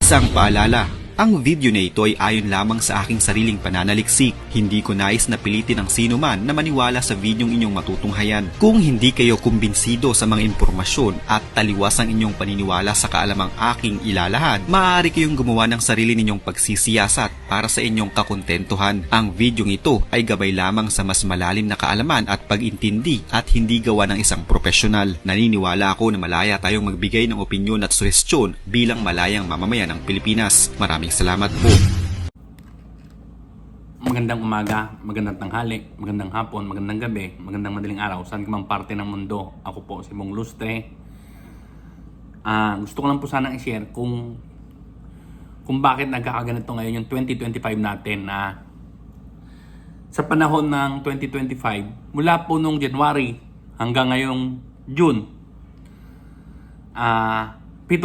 Isang paalala, ang video na ito ay ayon lamang sa aking sariling pananaliksik. Hindi ko nais na pilitin ang sino man na maniwala sa videong inyong matutunghayan. Kung hindi kayo kumbinsido sa mga impormasyon at taliwas ang inyong paniniwala sa kaalamang aking ilalahad, maaari kayong gumawa ng sarili ninyong pagsisiyasat para sa inyong kakontentuhan. Ang videong ito ay gabay lamang sa mas malalim na kaalaman at pag-intindi at hindi gawa ng isang profesional. Naniniwala ako na malaya tayong magbigay ng opinyon at suhestyon bilang malayang mamamayan ng Pilipinas. Maraming salamat po. Magandang umaga, magandang tanghali, magandang hapon, magandang gabi, magandang madaling araw, saan ka mang parte ng mundo. Ako po si Bong Lustre. Gusto ko lang po sanang i-share kung bakit nagkakaganito ngayon yung 2025 natin. Sa panahon ng 2025, mula po nung January hanggang ngayong June, 7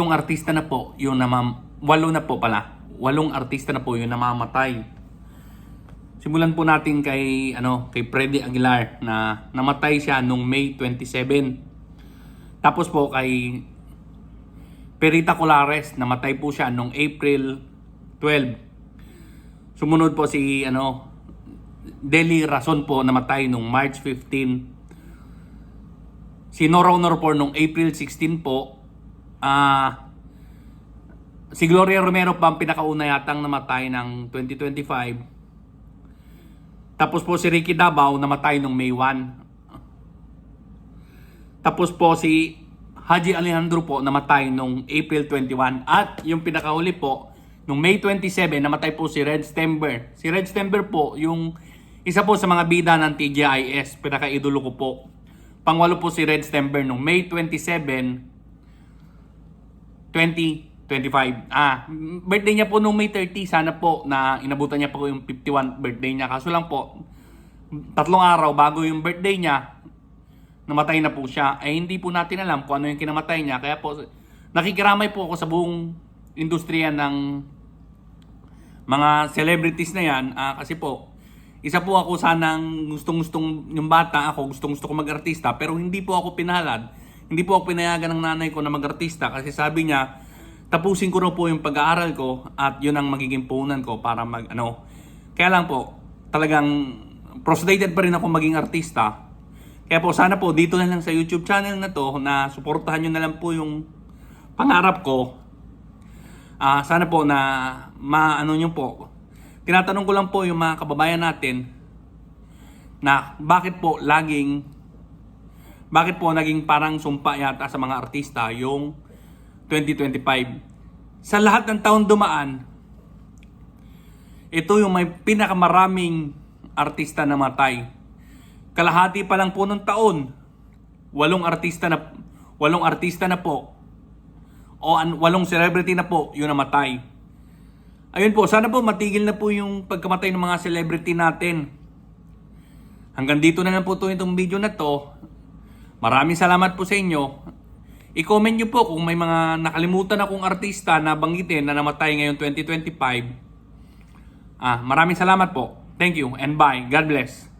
artista na po yung 8 artista na po yung namamatay. Simulan po natin kay Freddy Aguilar na namatay siya nung May 27. Tapos po kay Perita Colares, namatay po siya nung April 12. Sumunod po si Deli Rason po, namatay nung March 15. Si Nora Honor po nung April 16 po. Si Gloria Romero pa ang pinakauna yatang namatay ng 2025. Tapos po si Ricky Davao namatay nung May 1. Tapos po si Haji Alejandro po namatay nung April 21. At yung pinakahuli po, nung May 27, namatay po si Red Stember. Si Red Stember po, yung isa po sa mga bida ng TGIS, pinaka-idolo ko po. Pangwalo po si Red Stember nung May 27, 2025. Birthday niya po nung May 30. Sana po na inabutan niya po yung 51 birthday niya. Kaso lang po, 3 araw bago yung birthday niya, namatay na po siya. Hindi po natin alam kung ano yung kinamatay niya. Kaya po, nakikiramay po ako sa buong industriya ng mga celebrities na yan. Kasi po, isa po ako sanang gustong-gustong yung bata ako, gustong-gusto ko mag-artista. Pero hindi po ako pinalad. Hindi po ako pinayagan ng nanay ko na mag-artista. Kasi sabi niya, tapusin ko na po yung pag-aaral ko at yun ang magiging puhunan ko para Kaya lang po, talagang frustrated pa rin ako maging artista. Kaya po sana po dito na lang sa YouTube channel na to na suportahan nyo na lang po yung pangarap ko. Sana po na nyo po. Tinatanong ko lang po yung mga kababayan natin na bakit po naging parang sumpa yata sa mga artista yung 2025. Sa lahat ng taon dumaan, ito yung may pinakamaraming artista na matay. Kalahati pa lang po ng taon, 8 artista na po. O 8 celebrity na po yung namatay. Ayun po, sana po matigil na po yung pagkamatay ng mga celebrity natin. Hanggang dito na lang po itong video na to. Maraming salamat po sa inyo. I-comment nyo po kung may mga nakalimutan akong artista na banggitin na namatay ngayong 2025. Maraming salamat po. Thank you and bye. God bless.